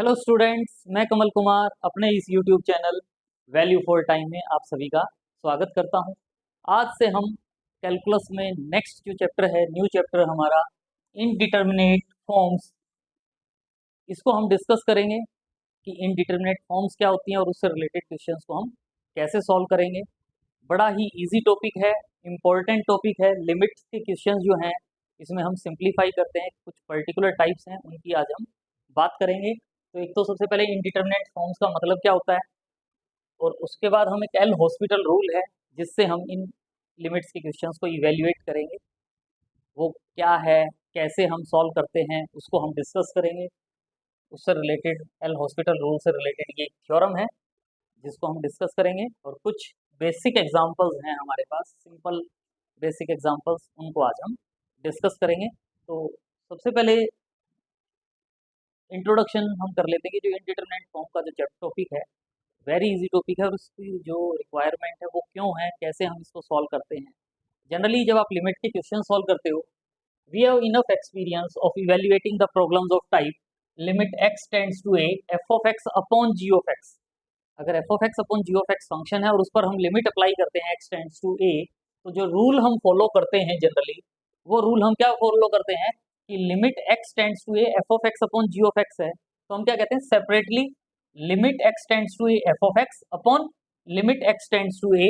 Hello students, मैं कमल कुमार अपने इस YouTube channel value for time में आप सभी का स्वागत करता हूं। आज से हम कैलकुलस में नेक्स्ट जो चैप्टर है, न्यू चैप्टर हमारा इनडिटरमिनेट फॉर्म्स, इसको हम डिस्कस करेंगे कि इनडिटरमिनेट फॉर्म्स क्या होती हैं और उससे रिलेटेड क्वेश्चंस को हम कैसे सॉल्व करेंगे। बड़ा ही इजी टॉपिक है, इम्पोर्टेंट टॉपिक है। लिमिट्स के क्वेश्चंस जो हैं इसमें हम सिंप्लीफाई करते हैं, कुछ पर्टिकुलर टाइप्स हैं उनकी आज हम बात करेंगे। तो एक तो सबसे पहले इनडिटरमिनेट फॉर्म्स का मतलब क्या होता है, और उसके बाद हम एक एल हॉस्पिटल रूल है जिससे हम इन लिमिट्स के क्वेश्चंस को इवेल्युएट करेंगे। वो क्या है, कैसे हम सॉल्व करते हैं, उसको हम डिस्कस करेंगे। उससे रिलेटेड एल हॉस्पिटल रूल से रिलेटेड ये थ्योरम है जिसको हम डिस्कस करेंगे, और कुछ बेसिक एग्जांपल्स हैं हमारे पास, सिंपल बेसिक एग्जांपल्स, उनको आज हम डिस्कस करेंगे। तो सबसे पहले इंट्रोडक्शन हम कर लेते हैं कि जो इनडिटरमिनेट फॉर्म का जो टॉपिक है वेरी इजी टॉपिक है, और उसकी जो रिक्वायरमेंट है वो क्यों है, कैसे हम इसको सॉल्व करते हैं। जनरली जब आप लिमिट के क्वेश्चन सॉल्व करते हो, we have enough experience of evaluating the problems of type limit x tends to a f of x upon g of x। अगर f of x upon g of x function है और उस पर हम limit apply करते हैं x tends to a, तो जो रूल हम फॉलो करते हैं जनरली, वो रूल हम क्या फॉलो करते हैं कि limit x tends to a f of x upon g of x है, तो हम क्या कहते हैं, separately limit x tends to a f of x upon limit x tends to a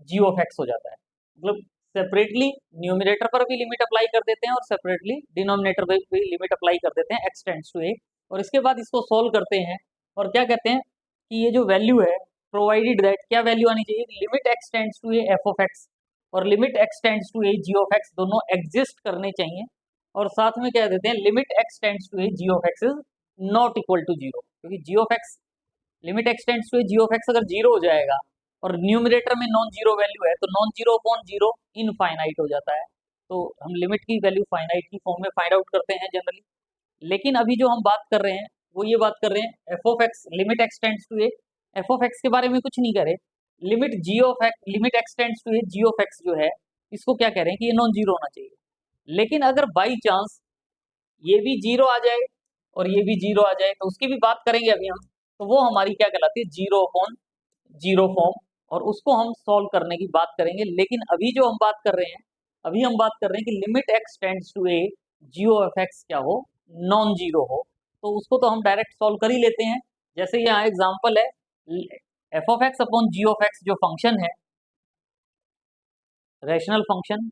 g of x हो जाता है। मतलब सेपरेटली न्यूमिनेटर पर भी लिमिट अप्लाई कर देते हैं और सेपरेटली डिनोमिनेटर पर भी लिमिट अप्लाई कर देते हैं x टेंड्स टू a, और इसके बाद इसको सोल्व करते हैं और क्या कहते हैं कि ये जो वैल्यू है, प्रोवाइडेड दैट क्या वैल्यू आनी चाहिए, limit x tends to a f of x और limit x tends to a g of x दोनों एग्जिस्ट करने चाहिए, और साथ में कह देते हैं limit x tends to a g of x is not equal to zero, क्योंकि g of x limit x tends to g of x अगर जीरो हो जाएगा और न्यूमरेटर में नॉन जीरो वैल्यू है, तो non zero upon zero infinite हो जाता है। तो हम लिमिट की वैल्यू फाइनाइट की फॉर्म में फाइंड आउट करते हैं जनरली। लेकिन अभी जो हम बात कर रहे हैं वो ये बात कर रहे हैं f of x limit x tends to a, f of x के बारे में कुछ नहीं करे, limit g of x limit x tends to a g of x जो है, इसको क्या कह रहे हैं कि ये नॉन जीरो होना चाहिए। लेकिन अगर बाई चांस ये भी जीरो आ जाए और ये भी जीरो आ जाए, तो उसकी भी बात करेंगे अभी हम, तो वो हमारी क्या कहलाती है, जीरो अपॉन जीरो फॉर्म, और उसको हम सॉल्व करने की बात करेंगे। लेकिन अभी जो हम बात कर रहे हैं, अभी हम बात कर रहे हैं कि limit x tends to a g of x क्या हो, नॉन जीरो हो, तो उसको तो हम डायरेक्ट सॉल्व कर ही लेते हैं। जैसे यहाँ एग्जांपल है, f of x upon g of x जो फंक्शन है, रैशनल फंक्शन,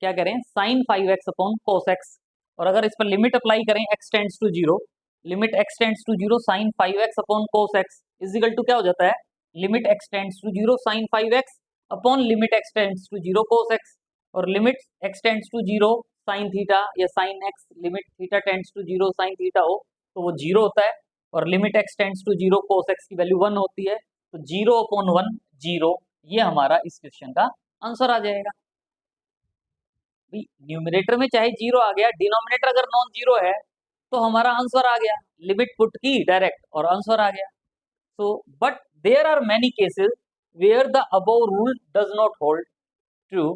क्या करें, sign 5x upon cos x, और अगर इस पर लिमिट अप्लाई करें x tends to zero, limit x tends to zero sine 5x upon cos x is equal to क्या हो जाता है, limit x tends to zero sine 5x upon limit x tends to zero cos x, और limit x tends to zero sine theta या sine x limit theta tends to zero sine theta हो तो वो zero होता है, और limit x tends to zero cos x की value 1 होती है, तो जीरो अपॉन 1 जीरो, ये हमारा इस क्वेश्चन का आंसर आ जाएगा। न्यूमिनेटर में चाहे जीरो आ गया, डिनोमिनेटर अगर नॉन जीरो है तो हमारा आंसर आ गया, लिमिट पुट की डायरेक्ट और आंसर आ गया। So but there are many cases where the above rule does not hold true,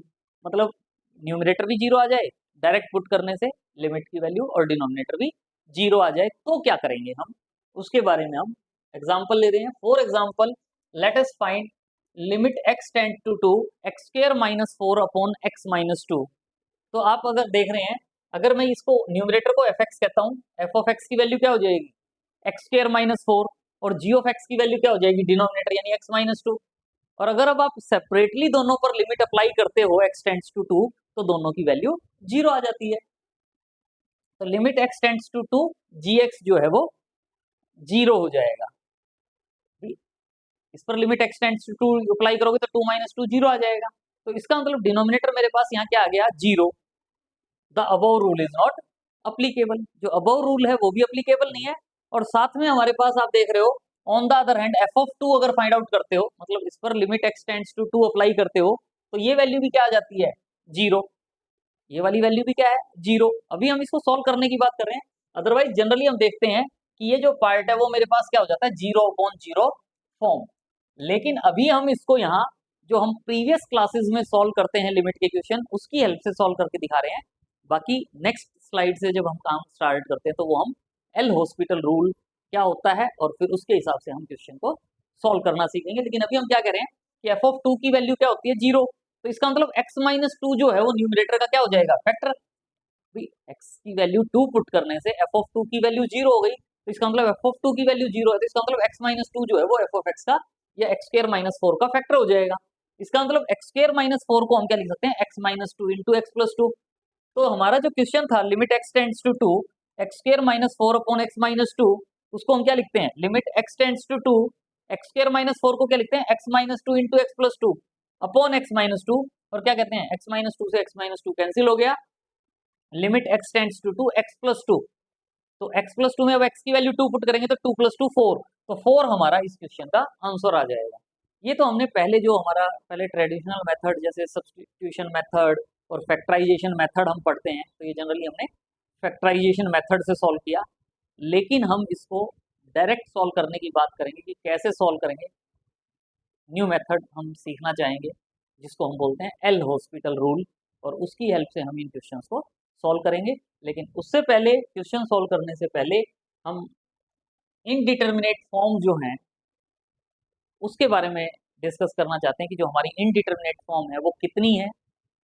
मतलब न्यूमिनेटर भी जीरो आ जाए डायरेक्ट पुट करने से लिमिट की वैल्यू, और डिनोमिनेटर भी जीरो आ जाए, तो क्या करेंगे हम, उसके बारे में हम एग्जाम्पल ले रहे हैं। For example let us find limit x tend to two x square minus 4 upon x minus 2। तो आप अगर देख रहे हैं, अगर मैं इसको न्यूमरेटर को एफ एक्स कहता हूँ, एफ ऑफ एक्स की वैल्यू क्या हो जाएगी, एक्स स्क्वायर माइनस 4, और जी ऑफ एक्स की वैल्यू क्या हो जाएगी, डिनोमिनेटर यानी एक्स माइनस 2। और अगर अब आप सेपरेटली दोनों पर लिमिट अप्लाई करते हो एक्स टेंड्स टू 2, तो दोनों की वैल्यू जीरो आ जाती है। तो limit x tends to 2 g x जो है वो जीरो हो जाएगा। इस पर limit x tends to 2 apply करोगे तो 2 माइनस 2 जीरो आ जाएगा। तो इसका मतलब डिनोमिनेटर मेरे पास यहाँ क्या आ गया, zero. The above rule is not applicable, जो अबव रूल है वो भी अप्लीकेबल नहीं है, और साथ में हमारे पास आप देख रहे हो on the other hand f of 2 अगर फाइंड आउट करते हो, मतलब इस पर limit x tends to 2 apply करते हो, तो ये वैल्यू भी क्या आ जाती है, जीरो। ये वाली वैल्यू भी क्या है, जीरो। अभी हम इसको सॉल्व करने की बात कर रहे हैं, अदरवाइज जनरली हम देखते हैं कि ये जो पार्ट है वो मेरे पास क्या हो जाता है, जीरो अपॉन जीरो फॉर्म। लेकिन अभी हम इसको यहाँ जो हम प्रीवियस क्लासेस में सॉल्व करते हैं लिमिट के क्वेश्चन, उसकी हेल्प से सॉल्व करके दिखा रहे हैं। बाकी नेक्स्ट स्लाइड से जब हम काम स्टार्ट करते हैं तो वो हम एल हॉस्पिटल रूल क्या होता है और फिर उसके हिसाब से हम क्वेश्चन को सॉल्व करना सीखेंगे। लेकिन अभी हम क्या कह रहे हैं कि एफ ऑफ टू की वैल्यू क्या होती है, 0। तो इसका मतलब एक्स माइनस टू जो है वो न्यूमरेटर का क्या हो जाएगा, फैक्टर। भाई एक्स की वैल्यू 2 पुट करने से एफ ऑफ टू की वैल्यू 0 हो गई, तो इसका मतलब एफ ऑफ टू की वैल्यू 0 है, तो इसका मतलब एक्स माइनस टू जो है वो एफ ऑफ एक्स का या एक्स स्क्वायर माइनस 4 का फैक्टर हो जाएगा। इसका मतलब एक्स स्क्वायर माइनस 4 को हम क्या लिख सकते हैं, x minus two into x plus two. तो हमारा जो क्वेश्चन था limit x tends to two x square minus 4 upon x minus two, उसको हम क्या लिखते हैं, limit x tends to two x square minus 4 को क्या लिखते हैं, x minus two into x plus two upon x minus two, और क्या कहते हैं, एक्स माइनस टू से एक्स माइनस टू कैंसिल हो गया, limit x tends to two x plus two. तो x प्लस टू में अब x की वैल्यू 2 पुट करेंगे तो 2 प्लस टू 4, तो 4 हमारा इस क्वेश्चन का आंसर आ जाएगा। ये तो हमने पहले जो हमारा पहले ट्रेडिशनल मेथड जैसे सब्स्टिट्यूशन मेथड और फैक्टराइजेशन मेथड हम पढ़ते हैं, तो ये जनरली हमने फैक्टराइजेशन मेथड से सॉल्व किया। लेकिन हम इसको डायरेक्ट सॉल्व करने की बात करेंगे कि कैसे सॉल्व करेंगे। न्यू मेथड हम सीखना चाहेंगे जिसको हम बोलते हैं एल हॉस्पिटल रूल, और उसकी हेल्प से हम इन क्वेश्चंस को सॉल्व करेंगे। लेकिन उससे पहले, क्वेश्चन सॉल्व करने से पहले हम इनडिटर्मिनेट फॉर्म जो हैं उसके बारे में डिस्कस करना चाहते हैं कि जो हमारी इनडिटर्मिनेट फॉर्म है वो कितनी है,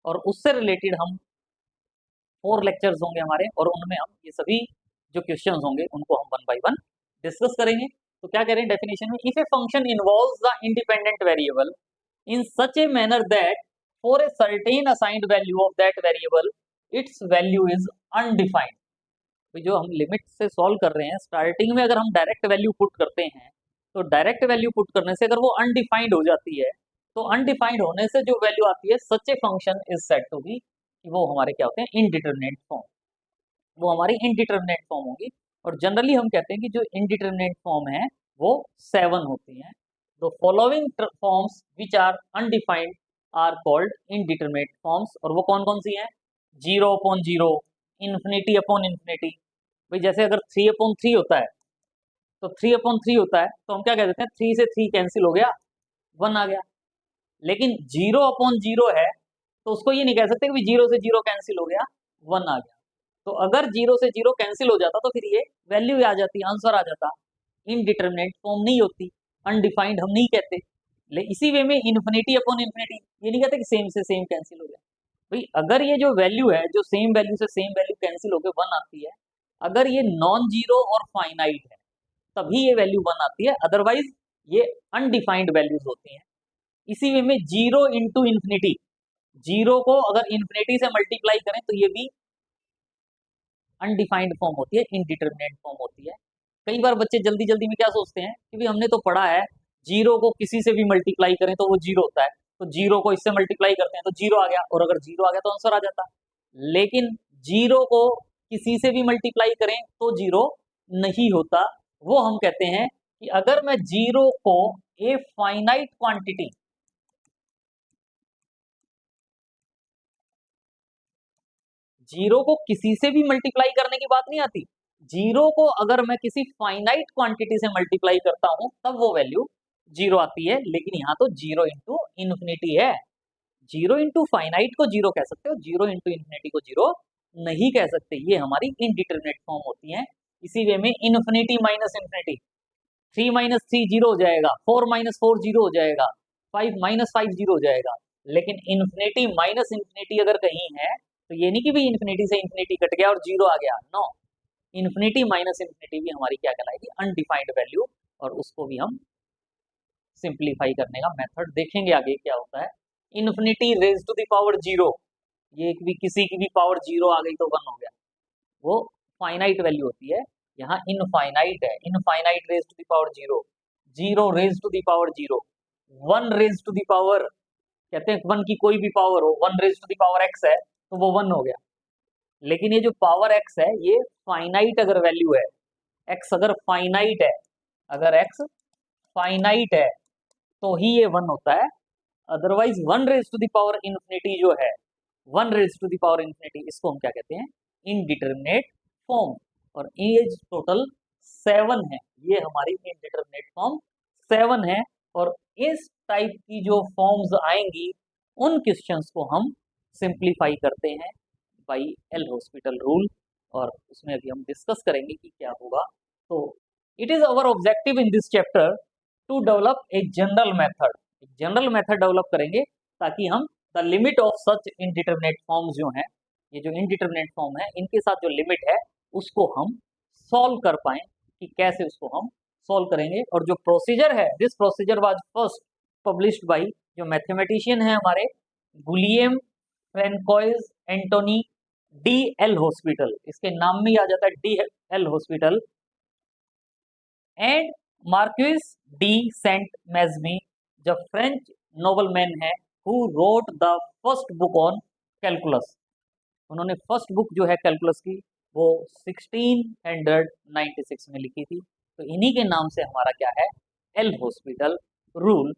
और उससे रिलेटेड हम 4 लेक्चर्स होंगे हमारे, और उनमें हम ये सभी जो क्वेश्चंस होंगे उनको हम वन बाय वन डिस्कस करेंगे। तो क्या कह रहे हैं डेफिनेशन में, if a function involves the independent variable in such a manner that for a certain assigned value of that variable its value is undefined। तो जो हम लिमिट से सॉल्व कर रहे हैं, स्टार्टिंग में अगर हम डायरेक्ट वैल्यू पुट करते हैं तो डायरेक्ट वैल्यू पुट करने से अगर वो अनडिफाइंड हो जाती है, तो अनडिफाइंड होने से जो वैल्यू आती है such a function is said to be, वो हमारे क्या होते हैं, इनडिटरमिनेट फॉर्म। वो हमारी इनडिटरमिनेट फॉर्म होगी। और जनरली हम कहते हैं कि जो इनडिटरमिनेट फॉर्म है वो 7 होती हैं। The following forms which are undefined are called indeterminate forms. और वो कौन कौन सी हैं, 0 अपॉन 0, इन्फिनिटी अपॉन इन्फिनिटी। भाई जैसे अगर 3 अपॉन 3 होता है, तो 3 अपॉन 3 होता है तो हम क्या कह देते हैं, 3 से 3 कैंसिल हो गया, 1 आ गया। लेकिन 0 अपॉन 0 है तो उसको ये नहीं कह सकते कि 0 से 0 कैंसिल हो गया, 1 आ गया। तो अगर 0 से 0 कैंसिल हो जाता तो फिर ये वैल्यू आ जाती, आंसर आ जाता। इनडिटरमिनेट फॉर्म नहीं होती, अनडिफाइंड हम नहीं कहते। इसी वे में इन्फिनिटी अपॉन इन्फिनिटी, ये नहीं कहते कि सेम से सेम कैंसिल हो गया। भाई अगर ये जो वैल्यू है, जो सेम वैल्यू से सेम वैल्यू कैंसिल होकर 1 आती है, अगर ये नॉन जीरो और फाइनाइट है तभी ये वैल्यू 1 आती है, अदरवाइज ये अनडिफाइंड वैल्यूज होती हैं। इसी वे में 0 इंटू इन्फिनिटी, 0 को अगर इन्फिनिटी से मल्टीप्लाई करें तो ये भी अनडिफाइंड फॉर्म होती है, इनडिटरमिनेट फॉर्म होती है। कई बार बच्चे जल्दी जल्दी में क्या सोचते हैं कि भाई हमने तो पढ़ा है 0 को किसी से भी मल्टीप्लाई करें तो वो 0 होता है, तो 0 को इससे मल्टीप्लाई करते हैं तो 0 आ गया, और अगर 0 आ गया तो आंसर आ जाता। लेकिन 0 को किसी से भी मल्टीप्लाई करें तो 0 नहीं होता। वो हम कहते हैं कि अगर मैं 0 को ए फाइनाइट क्वांटिटी, जीरो को किसी से भी मल्टीप्लाई करने की बात नहीं आती, जीरो को अगर मैं किसी फाइनाइट क्वांटिटी से मल्टीप्लाई करता हूं तब वो वैल्यू 0 आती है। लेकिन यहाँ तो 0 इंटू इन्फिनिटी है, 0 इंटू फाइनाइट को 0 कह सकते हो, 0 इंटू इन्फिनिटी को 0 नहीं कह सकते। ये हमारी इनडिटरमिनेट फॉर्म होती है। इसी वे में इन्फिनिटी माइनस इन्फिनिटी, 3 माइनस 3 0 हो जाएगा, 4 माइनस 4 0 हो जाएगा, 5 माइनस 5 0 हो जाएगा। लेकिन इन्फिनिटी माइनस इन्फिनिटी अगर कहीं है तो ये नहीं कि भाई इन्फिनिटी से इन्फिनिटी कट गया और 0 आ गया, नो। इन्फिनिटी माइनस इन्फिनिटी भी हमारी क्या कहलाएगी, अनडिफाइंड वैल्यू। और उसको भी हम सिंप्लीफाई करने का मेथड देखेंगे आगे क्या होता है। Infinity raise to the power 0, ये भी किसी की भी पावर 0 आ गई तो 1 हो गया, वो फाइनाइट वैल्यू होती है। यहाँ इनफाइनाइट है, infinite raise to the power 0, 0 raise to the power 0, 1 raise to the power, कहते हैं 1 की कोई भी पावर हो, 1 raise to the power x है तो वो 1 हो गया। लेकिन ये जो पावर x है ये फाइनाइट अगर वैल्यू है, x अगर फाइनाइट है, अगर x फाइनाइट है तो ही ये 1 होता है। Otherwise 1 raise to the power infinity जो है, 1 raise to the power infinity, इसको हम क्या कहते हैं, इनडिटरमिनेट फॉर्म। और ये टोटल 7 है, ये हमारी इनडिटरमिनेट फॉर्म 7 है। और इस टाइप की जो फॉर्म्स आएंगी उन क्वेश्चंस को हम सिंप्लीफाई करते हैं बाई एल हॉस्पिटल रूल, और उसमें अभी हम डिस्कस करेंगे कि क्या होगा। तो it is our objective in this chapter two develop a general method, general method develop करेंगे ताकि हम the limit of such indeterminate forms जो हैं, ये जो इनडिटरमिनेट फॉर्म है इनके साथ जो लिमिट है उसको हम सॉल्व कर पाएं, कि कैसे उसको हम सॉल्व करेंगे। और जो प्रोसीजर है, this procedure was first published by जो मैथमेटिशियन है हमारे Guillaume Francois Antoine de L'Hospital, इसके नाम में ही आ जाता है de L'Hospital, and marquis de Sainte Mesme, जो फ्रेंच नोबलमैन है who wrote the first book on calculus. उन्होंने फर्स्ट बुक जो है कैलकुलस की वो 1696 में लिखी थी। तो इन्हीं के नाम से हमारा क्या है, एल हॉस्पिटल रूल।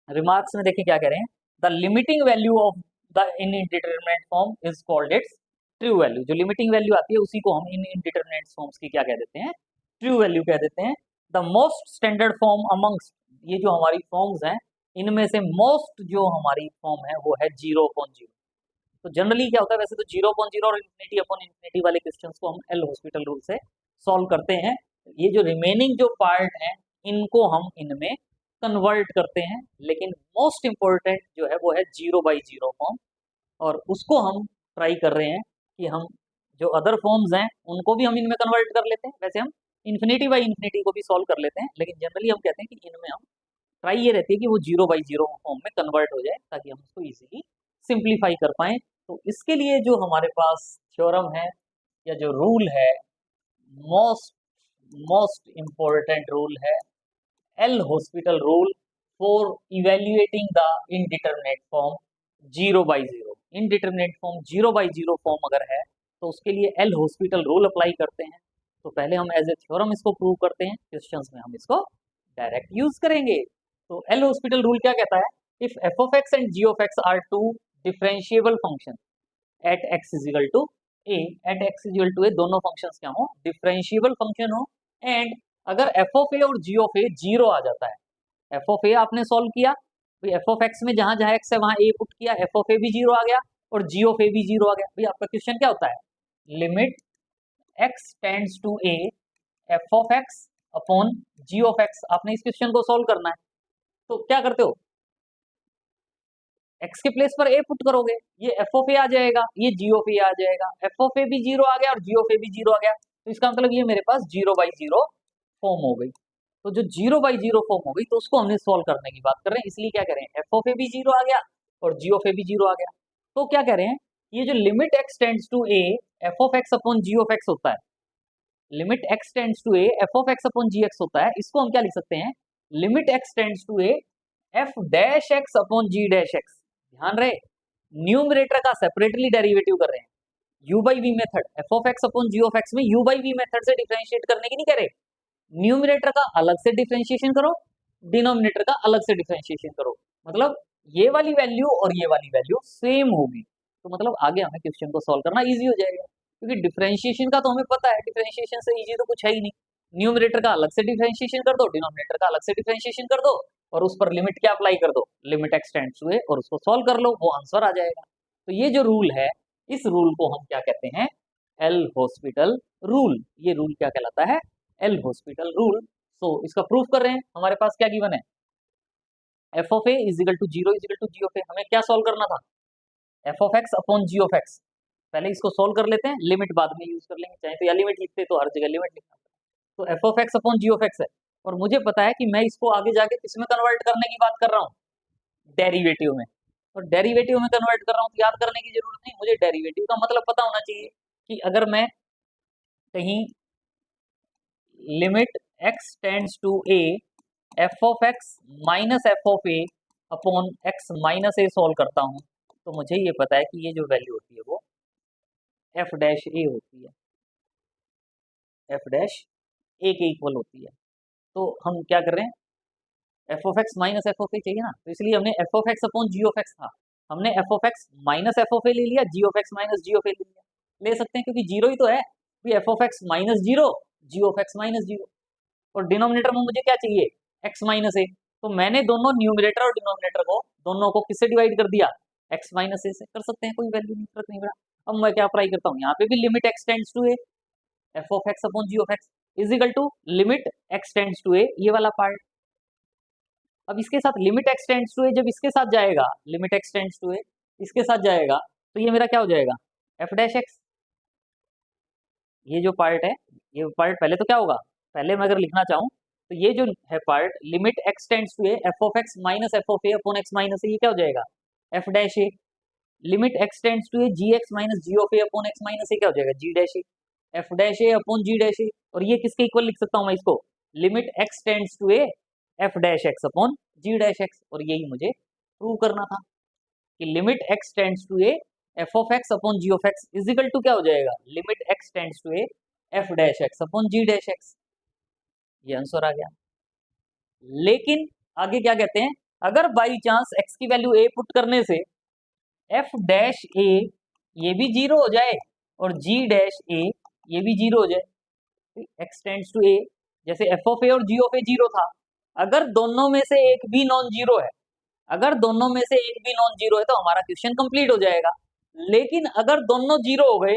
रिमार्क्स में देखिए क्या कह रहे हैं, the limiting value of the indeterminate form is called its true value. जो लिमिटिंग वैल्यू आती है उसी को हम इनडिटरमिनेट फॉर्म्स की क्या कह देते हैं, ट्रू वैल्यू कह देते हैं। The most standard form amongst, ये जो हमारी फॉर्म्स हैं इनमें से मोस्ट जो हमारी फॉर्म है वो है 0/0। तो जनरली क्या होता है, वैसे तो 0/0 और इन्फिनिटी वाले क्वेश्चंस को हम एल हॉस्पिटल रूल से सॉल्व करते हैं। ये जो रिमेनिंग जो पार्ट हैं इनको हम इनमें कन्वर्ट करते हैं, लेकिन मोस्ट इंपॉर्टेंट जो है वो है 0/0 फॉर्म, और उसको हम ट्राई कर रहे हैं कि हम जो अदर फॉर्म्स हैं उनको भी हम इनमें कन्वर्ट कर लेते हैं। वैसे हम इन्फिनिटी को भी सॉल्व कर लेते हैं, लेकिन जनरली हम कहते हैं कि इनमें हम ट्राई ये रहती है कि वो 0/0 फॉर्म में कन्वर्ट हो जाए ताकि हम उसको इजीली सिंप्लीफाई कर पाएं। तो इसके लिए जो हमारे पास थ्योरम है या जो रूल है, मोस्ट इम्पोर्टेंट रूल है L hospital rule for evaluating the indeterminate form 0/0। Indeterminate form 0/0 form अगर है तो उसके लिए एल हॉस्पिटल रूल अप्लाई करते हैं। तो पहले हम एज ए थ्योरम इसको प्रूव करते हैं, क्वेश्चंस में हम इसको डायरेक्ट यूज करेंगे। तो एल हॉस्पिटल रूल क्या कहता है, if f of x and g of x are two differentiable function at x is equal to a, at x is equal to a, दोनों फंक्शंस क्या हो, डिफरेंशिएबल फंक्शन हो, and अगर f of a और g of ए 0 आ जाता है, f of ए आपने solve किया, भाई एफ ऑफ एक्स में जहां जहां एक्स है वहां ए पुट किया, एफ ऑफ ए भी 0 आ गया और जी ऑफ ए भी 0 आ गया, भाई आपका क्वेश्चन क्या होता है, limit x tends to a f of x upon g of x. आपने इस क्वेश्चन को सॉल्व करना है, तो क्या करते हो, एक्स के प्लेस पर ए पुट करोगे, ये एफ ऑफ ए आ जाएगा, ये जी ऑफ ए आ जाएगा, एफ ऑफ ए भी 0 आ गया और जी ऑफ ए भी 0 आ गया, तो इसका मतलब ये मेरे पास 0/0 फॉर्म हो गई। तो जो 0/0 फॉर्म हो गई तो उसको हमने सॉल्व करने की बात कर रहे हैं, इसलिए क्या करें, एफ ऑफ ए भी 0 आ गया और जी ऑफ ए भी 0 आ गया। तो क्या कह रहे हैं, ये जो limit x tends to a f of x upon g of x होता है, limit x tends to a f of x upon g x होता है, इसको हम क्या लिख सकते हैं, limit x tends to a f dash x upon g dash x. ध्यान रहे, न्यूमरेटर का सेपरेटली डेरिवेटिव कर रहे हैं, u by v method, f of x upon g of x में u बाई वी मेथड से डिफरेंशिएट करने की नहीं करे, न्यूमरेटर का अलग से डिफरेंशिएशन करो, डिनोमिनेटर का अलग से डिफरेंशिएशन करो, मतलब ये वाली वैल्यू और ये वाली वैल्यू सेम होगी। तो मतलब आगे हमें क्वेश्चन को सॉल्व करना इजी हो जाएगा, क्योंकि डिफरेंशिएशन का तो हमें पता है, डिफरेंशिएशन से इजी तो कुछ है ही नहीं, न्यूमरेटर का अलग से डिफरेंशिएशन कर दो, डिनोमिनेटर का अलग से डिफरेंशिएशन कर दो, और उस पर लिमिट क्या अप्लाई कर दो, लिमिट एक्स टेंड्स टू ए, और उसको सॉल्व कर लो, वो आंसर आ जाएगा। तो ये जो रूल है, इस रूल को हम क्या कहते हैं, एल हॉस्पिटल रूल। ये रूल क्या कहलाता है, एल हॉस्पिटल रूल। सो इसका प्रूफ कर रहे हैं, हमारे पास क्या गिवन है, f of a is equal to 0 is equal to g of a. हमें क्या सॉल्व करना था, f of x upon g of x. पहले इसको सॉल्व कर लेते हैं, लिमिट बाद में यूज कर लेंगे, चाहे तो या लिमिट लिखते तो हर जगह लिमिट लिखना। तो f of x upon g of x है, और मुझे पता है कि मैं इसको आगे जाके किसमें कन्वर्ट करने की बात कर रहा हूँ, डेरिवेटिव में। और डेरिवेटिव में कन्वर्ट कर रहा हूँ तो याद करने की जरूरत नहीं, मुझे डेरिवेटिव का मतलब पता होना चाहिए कि अगर मैं कहीं limit x tends to a f of x minus f of a upon x minus a solve करता हूँ, तो मुझे ये पता है कि ये जो वैल्यू होती है वो एफ डैश ए होती है, एफ डैश ए के इक्वल होती है। तो हम क्या कर रहे हैं, f of x minus f of a चाहिए ना, तो इसलिए हमने f of x upon g of x था, हमने f of x minus f of a ले लिया, g of x minus g of a ले लिया, ले सकते हैं क्योंकि जीरो ही तो है, f of x minus zero, g of x minus zero, और डिनोमिनेटर में मुझे क्या चाहिए, एक्स माइनस ए। तो मैंने दोनों न्यूमिनेटर और डिनोमिनेटर को दोनों को किससे डिवाइड कर दिया, एक्स माइनस ए से। कर सकते हैं, कोई वैल्यू नहीं, फर्क नहीं पड़ा। अब मैं क्या अप्लाई करता हूँ, यहाँ पे भी limit x tends to a f of x upon g of x, is equal to limit x tends to a, ये वाला पार्ट। अब इसके साथ limit x tends to a जब इसके साथ जाएगा, limit x tends to a इसके साथ जाएगा, तो ये मेरा क्या हो जाएगा, एफ डैश एक्स। ये जो पार्ट है, ये पार्ट पहले तो क्या होगा, पहले मैं अगर लिखना चाहूँ तो ये जो है part limit x tends to a f of x minus f of a upon x minus a, ये क्या हो जाएगा, f dash a. Limit x tends to a g x minus g of a upon x minus a, क्या हो जाएगा, g dash a, f dash a upon g dash a. और ये किसके इक्वल लिख सकता हूँ मैं इसको, limit x tends to a f dash x upon g dash x. और यही मुझे प्रूव करना था कि limit x tends to a f of x upon g of x is equal to क्या हो जाएगा, limit x tends to a f dash x upon g dash x. ये आंसर आ गया। लेकिन आगे क्या कहते हैं, अगर बाई चांस एक्स की वैल्यू ए पुट करने से एफ डैश ए ये भी जीरो हो जाए और जी डैश ए ये भी जीरो हो जाए, एक्स टेंड्स टू ए, जैसे एफ ऑफ ए और जी ऑफ ए जीरो था, अगर दोनों में से एक भी नॉन जीरो है, अगर दोनों में से एक भी नॉन जीरो है तो हमारा क्वेश्चन कंप्लीट हो जाएगा। लेकिन अगर दोनों जीरो हो गए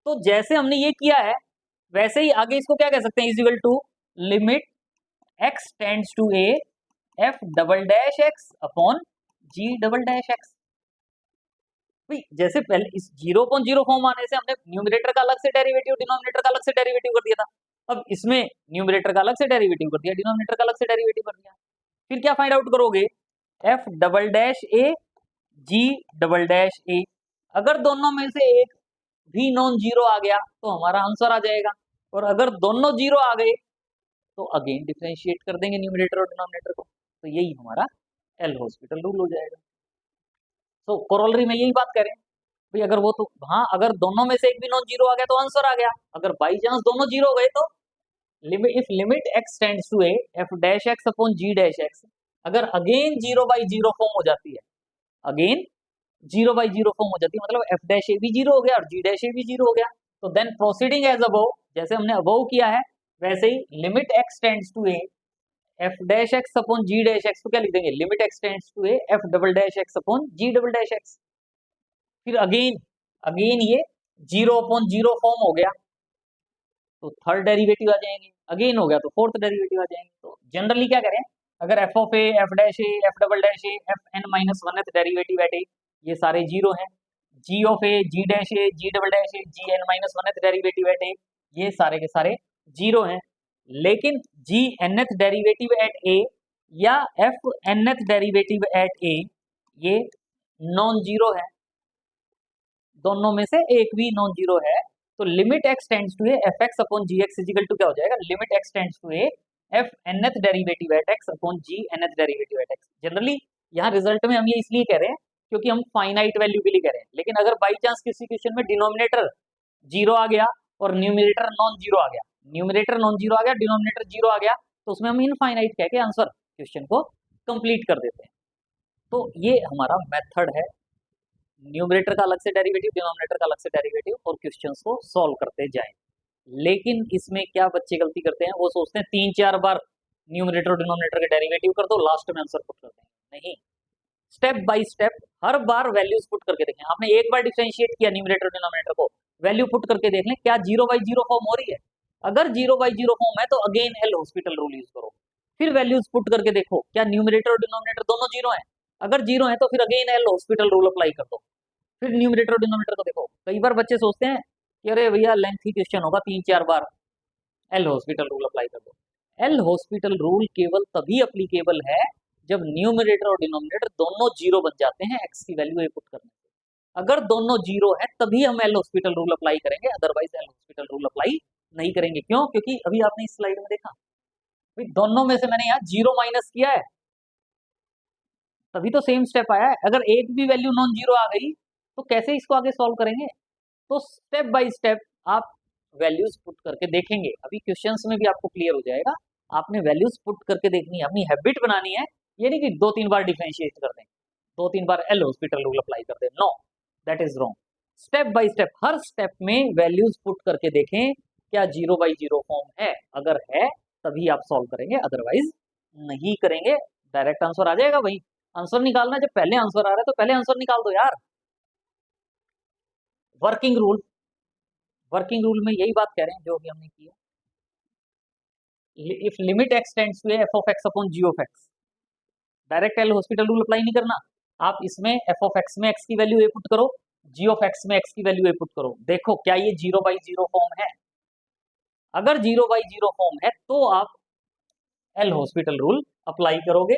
तो जैसे हमने ये किया है वैसे ही आगे इसको क्या कह सकते हैं, is equal to limit x tends to a f double dash x upon g double dash x. जैसे पहले इस जीरो अपॉन जीरो फॉर्म आने से हमने न्यूमरेटर का अलग से डेरिवेटिव, डिनोमिनेटर का अलग से डेरिवेटिव कर दिया था। अब इसमें न्यूमरेटर का अलग से डेरिवेटिव कर दिया, डिनोमिनेटर का अलग से डेरिवेटिव कर दिया। फिर क्या फाइंड आउट करोगे, F double dash a g double dash ए। अगर दोनों में से एक भी नॉन जीरो आ गया तो हमारा आंसर आ जाएगा, और अगर दोनों जीरो आ गए तो अगेन डिफरेंशिएट कर देंगे न्यूमरेटर और डिनोमिनेटर को, तो यही हमारा एल हॉस्पिटल रूल हो जाएगा। तो कोरोलरी में यही बात करें भाई, अगर वो तो हाँ, अगर दोनों में से एक भी नॉन जीरो आ गया तो आंसर आ गया, अगर बाई चांस दोनों जीरो हो गए तो if limit x tends to a f dash x upon g dash x, अगर again zero by zero form हो जाती है, again zero by zero form हो जाती है, मतलब एफ डैश ए भी जीरो हो गया और जी डैश ए भी जीरो हो गया, तो देन प्रोसीडिंग एज अबव, जैसे हमने अबव किया है वैसे ही limit x tends to a f dash x upon g dash x, तो क्या लिख देंगे, limit x tends to a f double dash x upon g double dash x. फिर अगेन अगेन ये जीरो अपॉन जीरो फॉर्म हो गया तो third derivative आ जाएंगे, अगेन हो गया तो फोर्थ डेरिवेटिव आ जाएंगे। तो जनरली क्या करें, अगर f of a f dash a f double dash a f n minus one derivative at a, ये सारे जीरो हैं, g of a g dash a g double dash a g n minus one derivative at a, ये सारे के सारे zero हैं। लेकिन g nth derivative at a या f nth derivative at a ये नॉन जीरो है, दोनों में से एक भी नॉन जीरो है, तो limit x tends to a f x upon g x is equal to क्या हो जाएगा, limit x tends to a f nth derivative at x upon g nth derivative at x. Generally यहाँ result में हम ये इसलिए कह रहे हैं क्योंकि हम फाइनाइट वैल्यू के लिए कह रहे हैं, लेकिन अगर बाई चांस किसी क्वेश्चन में डिनोमिनेटर जीरो आ गया और न्यूमिनेटर नॉन जीरो आ गया, न्यूमिनेटर नॉन जीरो आ गया डिनोमिनेटर जीरो आ गया, तो उसमें हम इनफाइनाइट कह के आंसर क्वेश्चन को कंप्लीट कर देते हैं। तो ये हमारा मेथड है, न्यूमरेटर का अलग से डेरिवेटिव डिनोमिनेटर का अलग से डेरिवेटिव और क्वेश्चंस को सॉल्व करते जाएं। लेकिन इसमें क्या बच्चे गलती करते हैं, वो सोचते हैं 3-4 बार न्यूमरेटर और डिनोमिनेटर का डेरिवेटिव कर दो लास्ट में आंसर पुट कर देंगे, नहीं, स्टेप बाय स्टेप हर बार वैल्यूज पुट करके देखें। आपने एक बार डिफरेंशिएट किया न्यूमरेटर डिनोमिनेटर को, वैल्यू पुट करके देख लें क्या जीरो बाई जीरो फॉर्म हो रही है, अगर जीरो बाई जीरो फॉर्म है तो again L'Hospital rule use करो, फिर वैल्यूज पुट करके देखो क्या न्यूमरेटर और डिनोमिनेटर दोनों जीरो है, अगर जीरो है तो फिर again L'Hospital rule apply कर दो, फिर न्यूमरेटर और डिनोमिनेटर को देखो। कई बार बच्चे सोचते हैं कि अरे भैया लेंथी क्वेश्चन होगा 3-4 बार, एल हॉस्पिटल रूल अप्लाई कर दो। एल हॉस्पिटल रूल केवल तभी अप्लीकेबल है जब न्यूमरेटर और डिनोमिनेटर दोनों जीरो बन जाते हैं एक्स की वैल्यू ए पुट करने से, अगर दोनों जीरो है तभी हम एल हॉस्पिटल रूल अप्लाई करेंगे, otherwise L'Hospital rule apply नहीं करेंगे। क्यों, क्योंकि अभी आपने इस स्लाइड में देखा दोनों में से मैंने यहाँ जीरो माइनस किया है तभी तो सेम स्टेप आया है, अगर एक भी वैल्यू नॉन जीरो आ गई तो कैसे इसको आगे सॉल्व करेंगे। तो स्टेप बाय स्टेप आप वैल्यूज पुट करके देखेंगे, अभी क्वेश्चंस में भी आपको क्लियर हो जाएगा, आपने वैल्यूज पुट करके देखनी है, अपनी हैबिट बनानी है, ये नहीं कि 2-3 बार डिफरेंशिएट कर दें, 2-3 बार एल हॉस्पिटल रूल अप्लाई कर दें, no, that is wrong. Step by step हर स्टेप में वैल्यूज पुट करके देखें क्या जीरो बाई जीरो फॉर्म है, अगर है तभी आप सॉल्व करेंगे, अदरवाइज नहीं करेंगे। डायरेक्ट आंसर आ जाएगा, भाई आंसर निकालना, जब पहले आंसर आ रहा है तो पहले आंसर निकाल दो यार। वर्किंग रूल, वर्किंग रूल में यही बात कह रहे हैं जो अभी हमने किया, if limit x tends to f of x upon g of x, direct L'Hospital rule apply नहीं करना, आप इसमें एफ ऑफ एक्स में एक्स की वैल्यू ए पुट करो, जी ऑफ एक्स में एक्स की वैल्यू ए पुट करो, देखो क्या ये 0/0 फॉर्म है। अगर 0/0 फॉर्म है तो आप एल हॉस्पिटल रूल अप्लाई करोगे,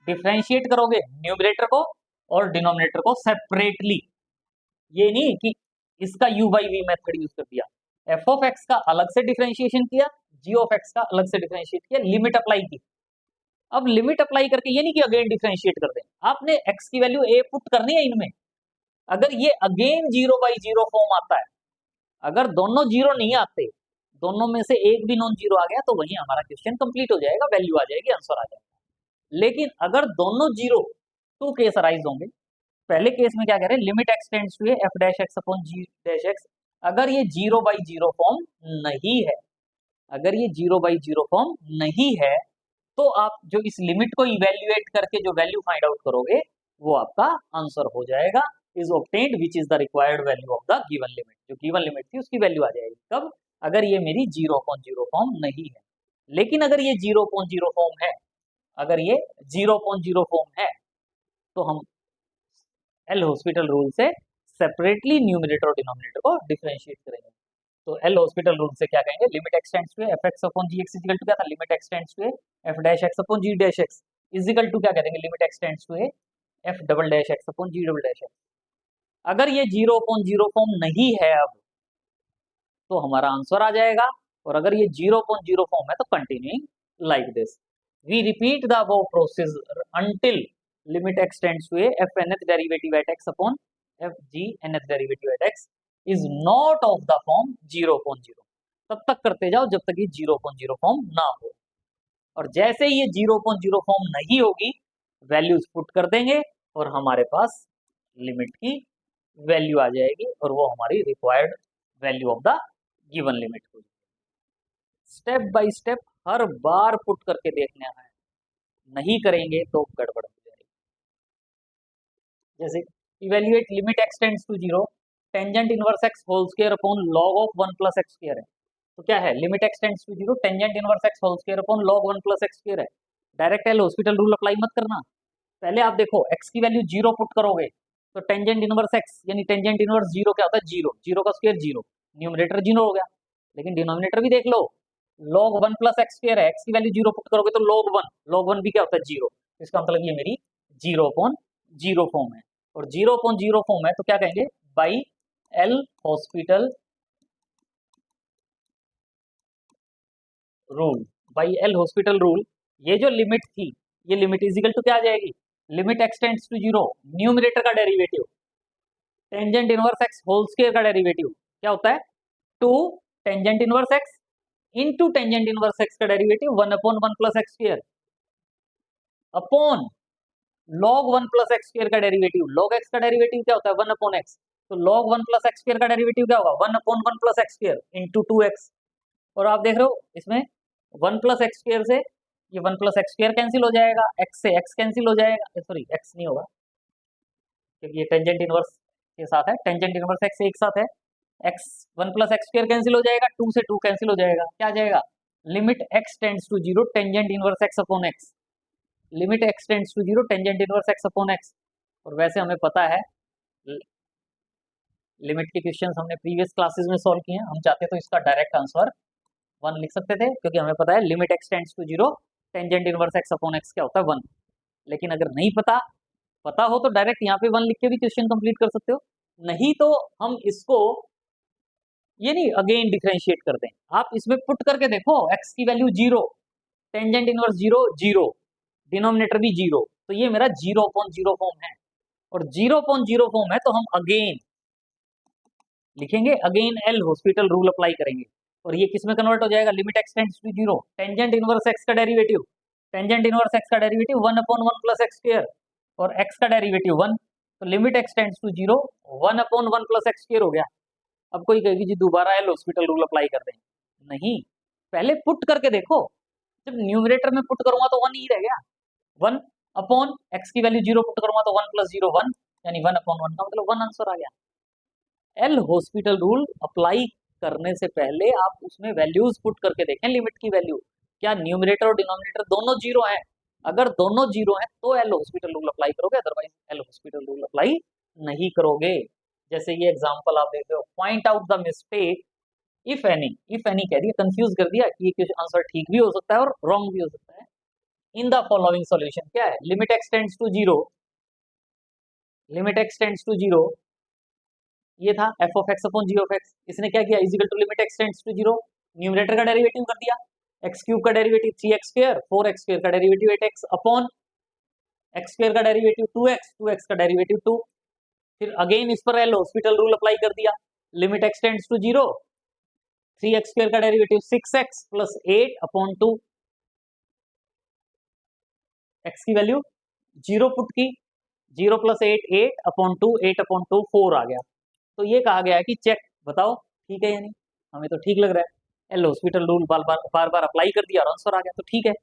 डिफ्रेंशिएट करोगे न्यूमरेटर को और डिनोमिनेटर को सेपरेटली। ये नहीं कि इसका u by v method use कर दिया, एफ ऑफ एक्स का अलग से डिफ्रेंशिएशन किया, जी ऑफ एक्स का अलग से डिफ्रेंशिएट किया, लिमिट अप्लाई की। अब लिमिट अप्लाई करके ये नहीं कि अगेन डिफ्रेंशिएट कर दें, आपने एक्स की वैल्यू ए पुट करनी है इनमें। अगर ये अगेन 0/0 फॉर्म आता है, अगर दोनों जीरो नहीं आते, दोनों में से एक भी नॉन जीरो आ गया तो वही हमारा क्वेश्चन कंप्लीट हो जाएगा, वैल्यू आ जाएगी, आंसर आ जाएगा। लेकिन अगर दोनों जीरो, टू केस अराइज होंगे। पहले केस में क्या कह रहे हैं, limit x tends to f dash x upon g dash x. अगर ये 0/0 फॉर्म नहीं है, अगर ये 0/0 फॉर्म नहीं है, तो आप जो इस लिमिट को इवेल्युएट करके जो वैल्यू फाइंड आउट करोगे वो आपका आंसर हो जाएगा, is obtained which is the required value of the given limit. जो गिवन लिमिट थी उसकी वैल्यू आ जाएगी कब, अगर ये मेरी 0/0 फॉर्म नहीं है। लेकिन अगर ये 0/0 फॉर्म है, अगर ये 0/0 फॉर्म है, तो हम एल हॉस्पिटल रूल से सेपरेटली न्यूमरेटर और डिनोमिनेटर को डिफरेंशिएट करेंगे। तो एल हॉस्पिटल रूल से क्या कहेंगे, limit x tends to f x upon g x equal to क्या था, limit x tends to f dash x upon g dash x is equal to क्या करेंगे, limit x tends to f double dash x upon g double dash x. अगर ये 0/0 form नहीं है अब, तो हमारा आंसर आ जाएगा। और अगर ये 0/0 फॉर्म है तो continuing like this, we repeat the above process until limit x tends to f nth derivative at x upon f g nth derivative at x is not of the form 0/0। तब तक करते जाओ जब तक ये 0/0 फॉर्म ना हो। और जैसे ही ये 0/0 फॉर्म नहीं होगी, वैल्यूज पुट कर देंगे और हमारे पास लिमिट की वैल्यू आ जाएगी और वो हमारी required value of the given limit होगी। स्टेप बाय स्टेप हर बार पुट करके देखना है, नहीं करेंगे तो गड़बड़ हो जाएगी। जैसे evaluate limit x tends to 0 tangent inverse x whole square upon log of 1 plus x square है। तो क्या है, limit x tends to 0 tangent inverse x whole square upon log 1 plus x square है। Direct L'Hospital rule apply मत करना, पहले आप देखो एक्स की वैल्यू 0 पुट करोगे तो टेंजेंट इनवर्स एक्स यानी टेंजेंट इनवर्स 0 क्या होता है, 0, 0 का स्क्वायर 0, न्यूमरेटर 0 हो गया। लेकिन डिनोमिनेटर भी देख लो, log 1 प्लस एक्स स्क्वायर है, एक्स की वैल्यू 0 पुट करोगे तो log 1 भी क्या होता है, 0। इसका मतलब ये मेरी 0/0 फॉर्म है। और 0/0 फॉर्म है तो क्या कहेंगे, by L hospital rule, by L hospital rule ये जो लिमिट थी, ये लिमिट इजिकल टू क्या आ जाएगी, लिमिट एक्सटेंड्स टू 0 न्यूमरेटर का derivative tangent inverse x whole square का डेरिवेटिव क्या होता है, 2 tangent inverse x into tangent inverse x का derivative 1/1 plus x square upon log 1 plus x square का डेरिवेटिव, log x का डेरिवेटिव क्या होता है 1/x, तो log 1 प्लस एक्स स्क्वायर का डेरिवेटिव क्या होगा 1/1 plus x square into 2x। और आप देख रहे हो इसमें 1 प्लस एक्स स्क्वायर से ये 1 प्लस एक्स स्क्वायर कैंसिल हो जाएगा, x से x कैंसिल हो जाएगा, सॉरी x नहीं होगा क्योंकि ये टेंजेंट इनवर्स के साथ है, टेंजेंट इनवर्स x एक साथ है, x 1 plus x square cancel हो जाएगा, 2 से 2 कैंसिल हो जाएगा, क्या आ जाएगा, limit x tends to 0 tangent inverse x upon x, limit x tends to 0 tangent inverse x upon x। और वैसे हमें पता है लिमिट के क्वेश्चंस हमने प्रीवियस क्लासेस में सॉल्व किए हैं, हम चाहते तो इसका डायरेक्ट आंसर 1 लिख सकते थे क्योंकि हमें पता है limit x tends to 0 tangent inverse x upon x क्या होता है 1। लेकिन अगर नहीं पता हो तो डायरेक्ट यहाँ पे 1 लिख के भी क्वेश्चन कंप्लीट कर सकते हो, नहीं तो हम इसको ये नहीं अगेन डिफरेंशिएट कर दें, आप इसमें पुट करके देखो x की वैल्यू 0 टेंजेंट इनवर्स 0 0 डिनोमिनेटर भी 0, तो ये मेरा 0/0 फॉर्म है। और 0/0 फॉर्म है तो हम अगेन लिखेंगे, again L'Hospital rule apply करेंगे और ये किस में कन्वर्ट हो जाएगा, limit x tends to 0 tangent inverse x का डेरिवेटिव, टेंजेंट इनवर्स एक्स का डेरिवेटिव 1/1 प्लस एक्स स्क्वायर और x का डेरिवेटिव 1, तो limit x tends to 0 1/1 plus x square हो गया। अब कोई कहेगी जी दोबारा एल हॉस्पिटल रूल अप्लाई कर दें, नहीं, पहले पुट करके देखो, जब न्यूमरेटर में पुट करूंगा तो 1 ही रह गया, 1 अपॉन एक्स की वैल्यू 0 पुट करूंगा तो 1 प्लस 0 1 यानी 1/1 का मतलब 1 आंसर आ गया। एल हॉस्पिटल रूल अप्लाई करने से पहले आप उसमें वैल्यूज पुट करके देखें, लिमिट की वैल्यू क्या न्यूमरेटर और डिनोमिनेटर दोनों जीरो हैं? अगर दोनों जीरो हैं तो एल हॉस्पिटल रूल अप्लाई करोगे, otherwise L'Hospital rule apply नहीं करोगे। जैसे ये एग्जांपल आप देख रहे हो, point out the mistake if any कह दिया, कंफ्यूज कर दिया कि ये आंसर ठीक भी हो सकता है और रॉन्ग भी हो सकता है। इन द फॉलोइंग सॉल्यूशन क्या है, limit x tends to zero, limit x tends to zero, ये था f of x upon g of x. इसने क्या किया, is equal to limit x tends to zero, numerator का डेरिवेटिव कर दिया, एक्स क्यूब का derivative 3x square, 4x square का derivative 8x upon x square का डेरिवेटिव 2x, 2x का डेरिवेटिव 2। फिर अगेन इस पर एल हॉस्पिटल रूल अप्लाई कर दिया, limit x tends to zero, 3x square का derivative 6x plus 8 upon 2, x की वैल्यू 0 पुट की, 0 प्लस 8 8 अपॉन 2, 8 अपॉन 2 4 आ गया। तो ये कहा गया है कि चेक बताओ ठीक है या नहीं, हमें तो ठीक लग रहा है, एल हॉस्पिटल रूल बार बार अप्लाई कर दिया और आंसर आ गया, तो ठीक है।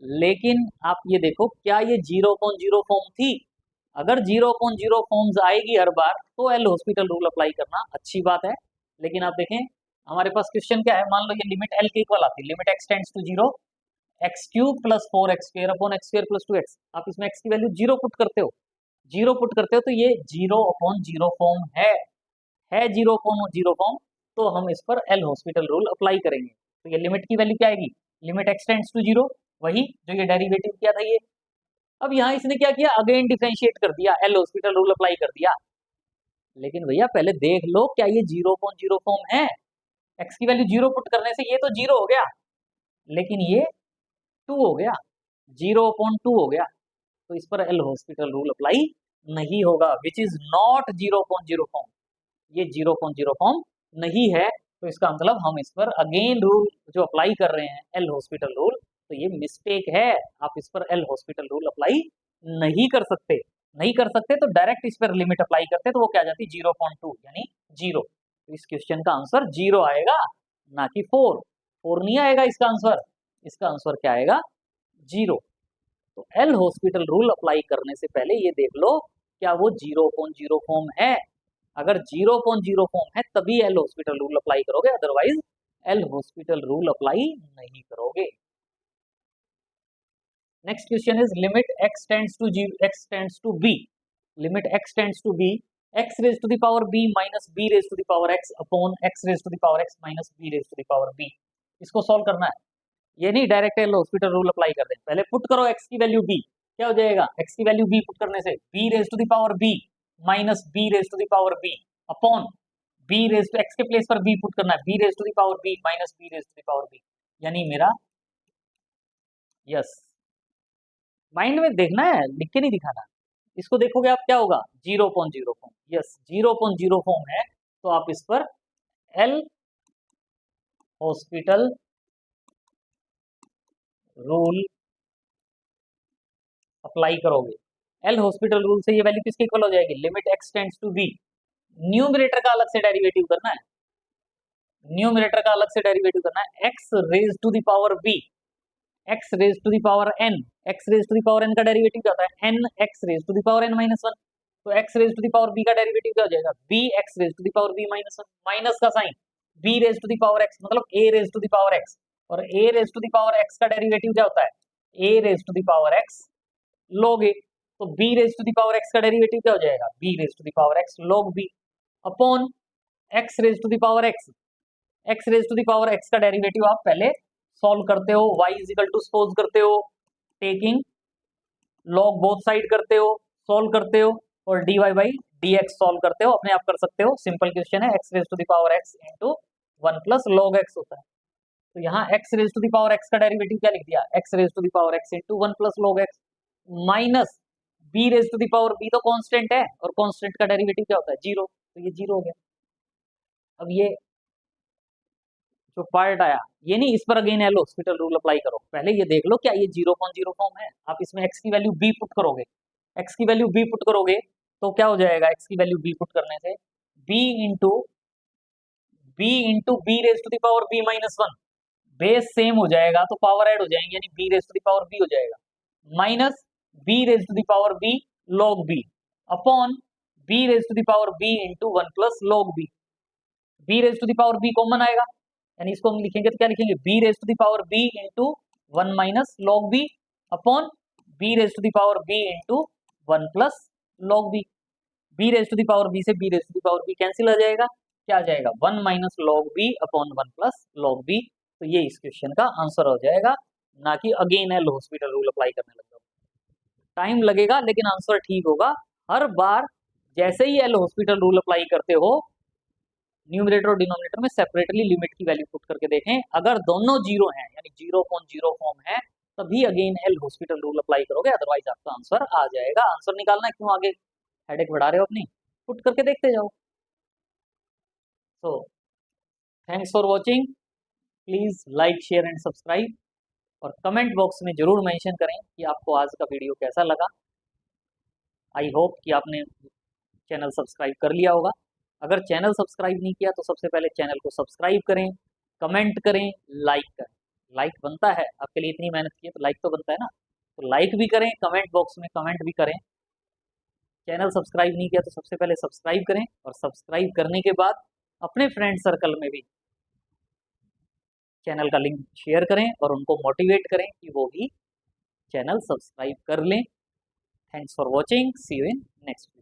लेकिन आप ये देखो, क्या ये 0.0 फॉर्म थी? अगर 0.0 फॉर्म्स आएगी हर बार तो एल हॉस्पिटल रूल अप्लाई करना अच्छी बात है। लेकिन आप देखें हमारे पास क्वेश्चन क्या है, मान लो ये लिमिट एल के इक्वल आती है, limit x tends to zero, x cube plus 4x square upon x square plus 2x। आप इसमें एक्स की वैल्यू जीरो पुट करते हो, जीरो पुट करते हो तो ये 0/0 फॉर्म है 0/0 फॉर्म, तो हम इस पर एल हॉस्पिटल रूल अप्लाई करेंगे। तो ये लिमिट की वैल्यू क्या आएगी, limit x tends to zero, वही जो ये डेरिवेटिव किया था ये। अब यहाँ इसने क्या किया, अगेन डिफरेंशिएट कर दिया, एल हॉस्पिटल रूल अप्लाई कर दिया। लेकिन भैया पहले देख लो क्या ये 0.0 फॉर्म है, एक्स की वैल्यू जीरो पुट करने से ये तो जीरो हो गया, लेकिन ये 2 हो गया, 0/2 हो गया, तो इस पर एल हॉस्पिटल रूल अप्लाई नहीं होगा, विच इज नॉट 0.0 फॉर्म, ये 0.0 फॉर्म नहीं है। तो इसका मतलब हम इस पर अगेन रूल जो अप्लाई कर रहे हैं एल हॉस्पिटल रूल, तो ये मिस्टेक है, आप इस पर एल हॉस्पिटल रूल अप्लाई नहीं कर सकते। नहीं कर सकते तो डायरेक्ट इस पर लिमिट अप्लाई करते तो वो क्या जाती 0.2 यानी जीरो। तो इस क्वेश्चन का आंसर जीरो आएगा, ना कि 4, 4 नहीं आएगा इसका आंसर, इसका आंसर क्या आएगा जीरो। तो एल हॉस्पिटल रूल अप्लाई करने से पहले ये देख लो क्या वो 0.0 फॉर्म है, अगर 0.0 फॉर्म है तभी एल हॉस्पिटल रूल अप्लाई करोगे, otherwise L'Hospital rule apply नहीं करोगे। Next question is limit x tends to g, x tends to b, limit x tends to b, x raise to the power b minus b raise to the power x upon x raise to the power x minus b raise to the power b। इसको solve करना है, ये नहीं direct L'Hospital rule apply कर दें, पहले put करो x की वैल्यू b, क्या हो जाएगा, x की वैल्यू b पुट करने से b raise to the power b minus b raise to the power b upon b raise to x के प्लेस पर b पुट करना है, b raise to the power b minus b raise to the power b, यानी मेरा yes mind में देखना है, लिख के नहीं दिखाना। इसको देखोगे आप क्या होगा 0.0 फॉर्म, यस 0.0 फॉर्म है, तो आप इस पर एल हॉस्पिटल रूल अप्लाई करोगे। एल हॉस्पिटल रूल से ये वैल्यू किसके इक्वल हो जाएगी, limit x tends to b, numerator का अलग से डेरिवेटिव करना है, न्यूमरेटर का अलग से डेरिवेटिव करना है, x raise to the power b, x raise to the power n, x raise to the power n का डेरिवेटिव क्या होता है, n x raise to the power n minus one, तो x raise to the power b का derivative क्या हो जाएगा, b x raise to the power b minus one, minus का sign, b raise to the power x मतलब a raise to the power x, और a raise to the power x का derivative क्या होता है, a raise to the power x log a, तो b raise to the power x का derivative क्या हो जाएगा, b raise to the power x log b upon x raise to the power x, x raise to the power x का derivative आप पहले solve करते हो, y is equal to suppose करते हो, टेकिंग log बोथ साइड करते हो, solve करते हो, और dy बाई dx सॉल्व करते हो, अपने आप कर सकते हो, सिंपल क्वेश्चन है, x raise to the power x into 1 plus log x होता है। तो यहाँ x raise to the power x का डेरिवेटिव क्या लिख दिया, x raise to the power x into 1 plus log x minus b raise to the power b तो constant है, और कांस्टेंट का डेरिवेटिव क्या होता है जीरो, तो ये जीरो हो गया। अब ये जो पार्ट आया ये नहीं, इस पर again L'Hospital rule apply करो, पहले ये देख लो क्या ये 0.0 फॉर्म है, आप इसमें x की वैल्यू b पुट करोगे, x की वैल्यू b पुट करोगे तो क्या हो जाएगा, x की वैल्यू b पुट करने से b into b raise to the power b minus one, base same हो जाएगा तो पावर ऐड हो जाएंगे, यानी b raise to the power b हो जाएगा, minus b raise to the power b log b upon b raise to the power b into 1 plus log b, b raise to the power b common आएगा, यानी इसको हम लिखेंगे तो क्या लिखेंगे, b raise to the power b into 1 minus log b upon b raise to the power b into 1 plus log b. B raise to the power b से b raise to the power b cancel आ जाएगा, क्या आ जाएगा 1 minus log b upon 1 plus log b. तो ये इस question का आंसर हो जाएगा, ना कि again L'Hospital rule apply करने लग जाओ। टाइम लगेगा लेकिन आंसर ठीक होगा। हर बार जैसे ही एल हॉस्पिटल रूल अप्लाई करते हो, न्यूमरेटर और डिनोमिनेटर में सेपरेटली लिमिट की वैल्यू पुट करके देखें, अगर दोनों जीरो हैं यानी जीरो अपॉन जीरो फॉर्म है तभी again L'Hospital rule apply करोगे, अदरवाइज आपका आंसर आ जाएगा। आंसर निकालना है, क्यों आगे हेडेक बढ़ा रहे हो अपनी, पुट करके देखते जाओ। So thanks for watching, please like share and subscribe, और कमेंट बॉक्स में जरूर मेंशन करें कि आपको आज का वीडियो कैसा लगा। आई होप कि आपने चैनल सब्सक्राइब कर लिया होगा। अगर चैनल सब्सक्राइब नहीं किया तो सबसे पहले चैनल को सब्सक्राइब करें, कमेंट करें, लाइक करें। लाइक बनता है, आपके लिए इतनी मेहनत की है तो लाइक तो बनता है ना, तो लाइक भी करें, कमेंट बॉक्स में कमेंट भी करें। चैनल सब्सक्राइब नहीं किया तो सबसे पहले सब्सक्राइब करें, और सब्सक्राइब करने के बाद अपने फ्रेंड सर्कल में भी चैनल का लिंक शेयर करें और उनको मोटिवेट करें कि वो भी चैनल सब्सक्राइब कर लें। Thanks for watching, see you in next.